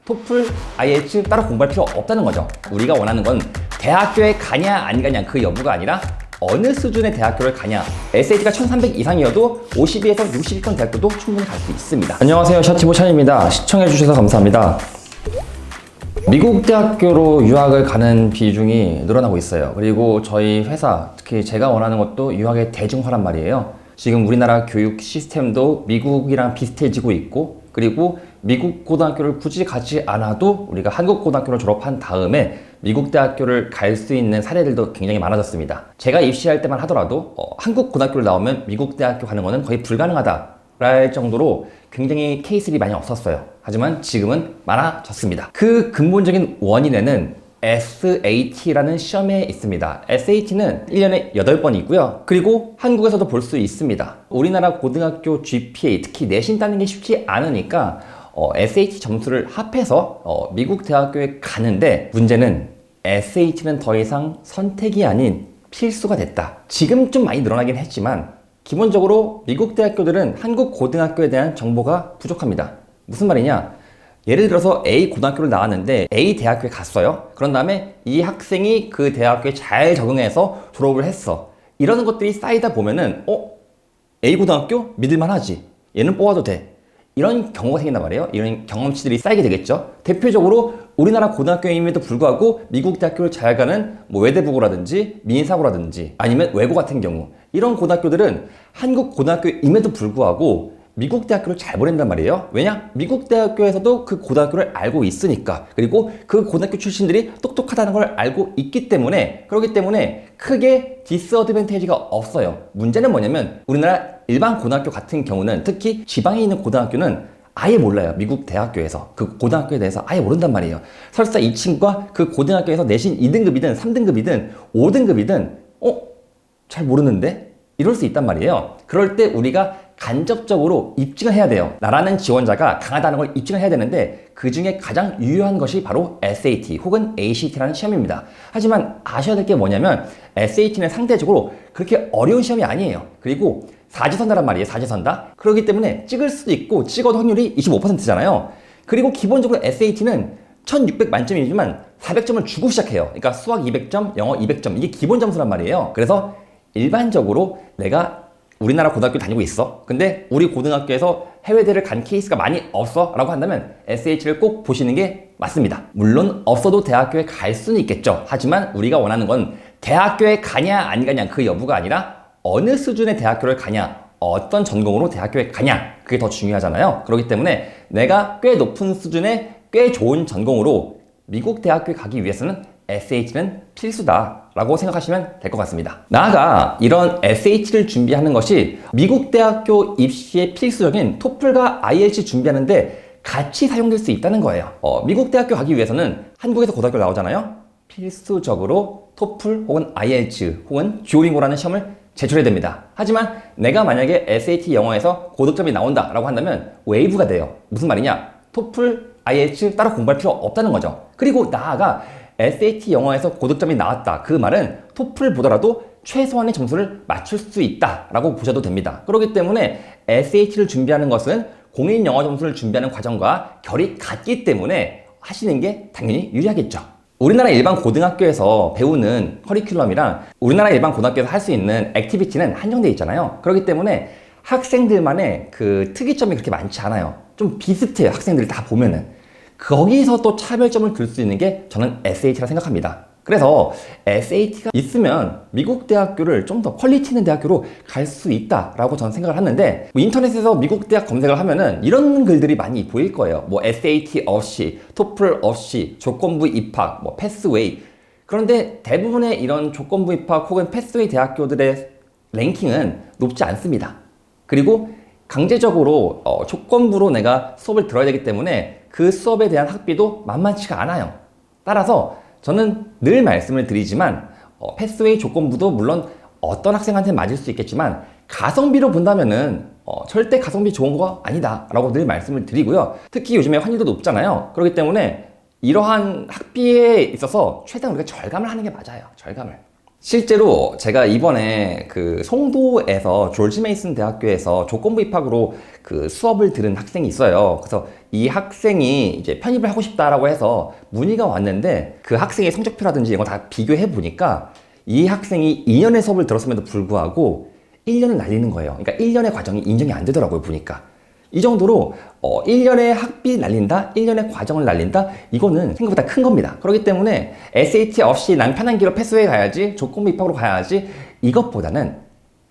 토플, IELTS 따로 공부할 필요 없다는 거죠. 우리가 원하는 건 대학교에 가냐 안 가냐 그 여부가 아니라 어느 수준의 대학교를 가냐. SAT가 1300 이상이어도 52에서 60위권 대학교도 충분히 갈 수 있습니다. 안녕하세요, 샤티보 찬입니다. 시청해주셔서 감사합니다. 미국 대학교로 유학을 가는 비중이 늘어나고 있어요. 그리고 저희 회사, 특히 제가 원하는 것도 유학의 대중화란 말이에요. 지금 우리나라 교육 시스템도 미국이랑 비슷해지고 있고, 그리고 미국 고등학교를 굳이 가지 않아도 우리가 한국 고등학교를 졸업한 다음에 미국 대학교를 갈 수 있는 사례들도 굉장히 많아졌습니다. 제가 입시할 때만 하더라도 한국 고등학교를 나오면 미국 대학교 가는 거는 거의 불가능하다 랄 정도로 굉장히 케이스들이 많이 없었어요. 하지만 지금은 많아졌습니다. 그 근본적인 원인에는 SAT라는 시험에 있습니다. SAT는 1년에 8번 있고요. 그리고 한국에서도 볼 수 있습니다. 우리나라 고등학교 GPA, 특히 내신 따는 게 쉽지 않으니까 SAT 점수를 합해서 미국 대학교에 가는데, 문제는 SAT는 더 이상 선택이 아닌 필수가 됐다. 지금 좀 많이 늘어나긴 했지만 기본적으로 미국 대학교들은 한국 고등학교에 대한 정보가 부족합니다. 무슨 말이냐? 예를 들어서 A 고등학교를 나왔는데 A 대학교에 갔어요. 그런 다음에 이 학생이 그 대학교에 잘 적응해서 졸업을 했어. 이런 것들이 쌓이다 보면은 A 고등학교 믿을만 하지. 얘는 뽑아도 돼. 이런 경우가 생긴단 말이에요. 이런 경험치들이 쌓이게 되겠죠. 대표적으로 우리나라 고등학교임에도 불구하고 미국 대학교를 잘 가는 외대부고라든지 민사고라든지 아니면 외고 같은 경우, 이런 고등학교들은 한국 고등학교임에도 불구하고 미국 대학교를 잘 보낸단 말이에요. 왜냐? 미국 대학교에서도 그 고등학교를 알고 있으니까. 그리고 그 고등학교 출신들이 똑똑하다는 걸 알고 있기 때문에, 그렇기 때문에 크게 디스어드밴티지가 없어요. 문제는 뭐냐면 우리나라 일반 고등학교 같은 경우는, 특히 지방에 있는 고등학교는 아예 몰라요. 미국 대학교에서 그 고등학교에 대해서 아예 모른단 말이에요. 설사 이 친구가 그 고등학교에서 내신 2등급이든 3등급이든 5등급이든 잘 모르는데? 이럴 수 있단 말이에요. 그럴 때 우리가 간접적으로 입증을 해야 돼요. 나라는 지원자가 강하다는 걸 입증을 해야 되는데, 그 중에 가장 유효한 것이 바로 SAT 혹은 ACT라는 시험입니다. 하지만 아셔야 될 게 뭐냐면 SAT는 상대적으로 그렇게 어려운 시험이 아니에요. 그리고 사지선다란 말이에요. 사지선다. 그렇기 때문에 찍을 수도 있고 찍어도 확률이 25%잖아요. 그리고 기본적으로 SAT는 1600 만점이지만 400점을 주고 시작해요. 그러니까 수학 200점, 영어 200점, 이게 기본 점수란 말이에요. 그래서 일반적으로 내가 우리나라 고등학교 다니고 있어. 근데 우리 고등학교에서 해외대를 간 케이스가 많이 없어 라고 한다면 SAT를 꼭 보시는 게 맞습니다. 물론 없어도 대학교에 갈 수는 있겠죠. 하지만 우리가 원하는 건 대학교에 가냐 안 가냐 그 여부가 아니라 어느 수준의 대학교를 가냐, 어떤 전공으로 대학교에 가냐, 그게 더 중요하잖아요. 그렇기 때문에 내가 꽤 높은 수준의 꽤 좋은 전공으로 미국 대학교에 가기 위해서는 SAT는 필수다 라고 생각하시면 될 것 같습니다. 나아가 이런 SAT를 준비하는 것이 미국 대학교 입시의 필수적인 토플과 IELTS 준비하는데 같이 사용될 수 있다는 거예요. 미국 대학교 가기 위해서는 한국에서 고등학교 나오잖아요. 필수적으로 토플 혹은 IELTS 혹은 듀오링고라는 시험을 제출해야 됩니다. 하지만 내가 만약에 SAT 영어에서 고득점이 나온다 라고 한다면 웨이브가 돼요. 무슨 말이냐? 토플, IELTS 따로 공부할 필요 없다는 거죠. 그리고 나아가 SAT 영어에서 고득점이 나왔다. 그 말은 토플 보더라도 최소한의 점수를 맞출 수 있다 라고 보셔도 됩니다. 그렇기 때문에 SAT를 준비하는 것은 공인 영어 점수를 준비하는 과정과 결이 같기 때문에 하시는 게 당연히 유리하겠죠. 우리나라 일반 고등학교에서 배우는 커리큘럼이랑 우리나라 일반 고등학교에서 할 수 있는 액티비티는 한정되어 있잖아요. 그렇기 때문에 학생들만의 그 특이점이 그렇게 많지 않아요. 좀 비슷해요. 학생들 다 보면은. 거기서 또 차별점을 둘 수 있는 게 저는 SAT라 생각합니다. 그래서 SAT가 있으면 미국 대학교를 좀 더 퀄리티 있는 대학교로 갈 수 있다라고 저는 생각을 하는데, 인터넷에서 미국 대학 검색을 하면은 이런 글들이 많이 보일 거예요. SAT 없이, 토플 없이, 조건부 입학, 패스웨이. 그런데 대부분의 이런 조건부 입학 혹은 패스웨이 대학교들의 랭킹은 높지 않습니다. 그리고 강제적으로 조건부로 내가 수업을 들어야 되기 때문에 그 수업에 대한 학비도 만만치가 않아요. 따라서 저는 늘 말씀을 드리지만 패스웨이 조건부도 물론 어떤 학생한테 맞을 수 있겠지만 가성비로 본다면은 절대 가성비 좋은 거 아니다 라고 늘 말씀을 드리고요. 특히 요즘에 환율도 높잖아요. 그렇기 때문에 이러한 학비에 있어서 최대한 우리가 절감을 하는 게 맞아요. 절감을. 실제로 제가 이번에 그 송도에서 조지 메이슨 대학교에서 조건부 입학으로 그 수업을 들은 학생이 있어요. 그래서 이 학생이 이제 편입을 하고 싶다라고 해서 문의가 왔는데 그 학생의 성적표라든지 이런 거 다 비교해 보니까 이 학생이 2년의 수업을 들었음에도 불구하고 1년을 날리는 거예요. 그러니까 1년의 과정이 인정이 안 되더라고요, 보니까. 이 정도로 1년의 학비 날린다, 1년의 과정을 날린다, 이거는 생각보다 큰 겁니다. 그렇기 때문에 SAT 없이 난 편한 길로 패스해 가야지, 조건부 입학으로 가야지, 이것보다는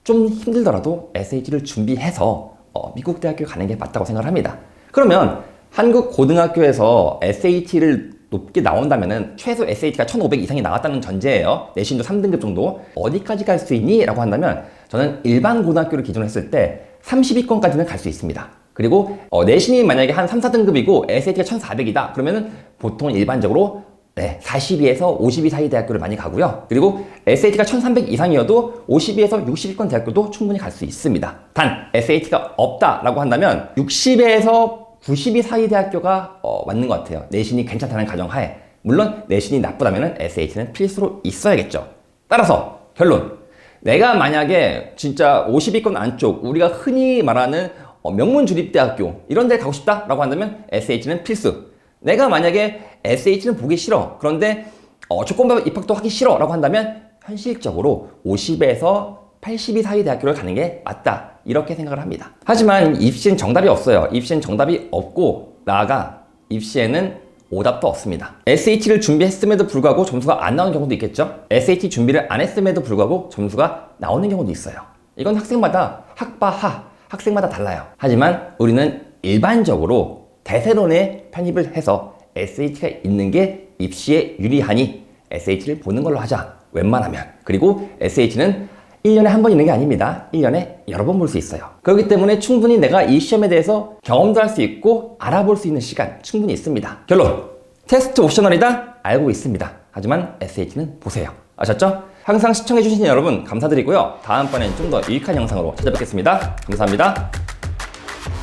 좀 힘들더라도 SAT를 준비해서 미국 대학교 가는 게 맞다고 생각을 합니다. 그러면 한국 고등학교에서 SAT를 높게 나온다면은 최소 SAT가 1500 이상이 나왔다는 전제예요. 내신도 3등급 정도. 어디까지 갈 수 있니? 라고 한다면 저는 일반 고등학교를 기준으로 했을 때 30위권까지는 갈 수 있습니다. 그리고 내신이 만약에 한 3, 4등급이고 SAT가 1400이다. 그러면은 보통 일반적으로 40위에서 50위 사이 대학교를 많이 가고요. 그리고 SAT가 1300 이상이어도 50위에서 60위권 대학교도 충분히 갈 수 있습니다. 단 SAT가 없다라고 한다면 60에서 90위 사이 대학교가 맞는 것 같아요. 내신이 괜찮다는 가정하에. 물론 내신이 나쁘다면 SAT는 필수로 있어야겠죠. 따라서 결론. 내가 만약에 진짜 50위권 안쪽, 우리가 흔히 말하는 명문주립대학교 이런 데 가고 싶다라고 한다면 SAT는 필수. 내가 만약에 SAT는 보기 싫어. 그런데 조건부 입학도 하기 싫어 라고 한다면 현실적으로 50에서 80위 사이 대학교를 가는 게 맞다. 이렇게 생각을 합니다. 하지만 입시엔 정답이 없어요. 입시엔 정답이 없고 나아가 입시에는 오답도 없습니다. SAT를 준비했음에도 불구하고 점수가 안 나오는 경우도 있겠죠? SAT 준비를 안 했음에도 불구하고 점수가 나오는 경우도 있어요. 이건 학생마다 학생마다 달라요. 하지만 우리는 일반적으로 대세론에 편입을 해서 SAT가 있는 게 입시에 유리하니 SAT를 보는 걸로 하자. 웬만하면. 그리고 SAT는 1년에 한 번 있는 게 아닙니다. 1년에 여러 번 볼 수 있어요. 그렇기 때문에 충분히 내가 이 시험에 대해서 경험도 할 수 있고 알아볼 수 있는 시간 충분히 있습니다. 결론! 테스트 옵셔널이다? 알고 있습니다. 하지만 SAT는 보세요. 아셨죠? 항상 시청해주신 여러분 감사드리고요. 다음번엔 좀 더 유익한 영상으로 찾아뵙겠습니다. 감사합니다.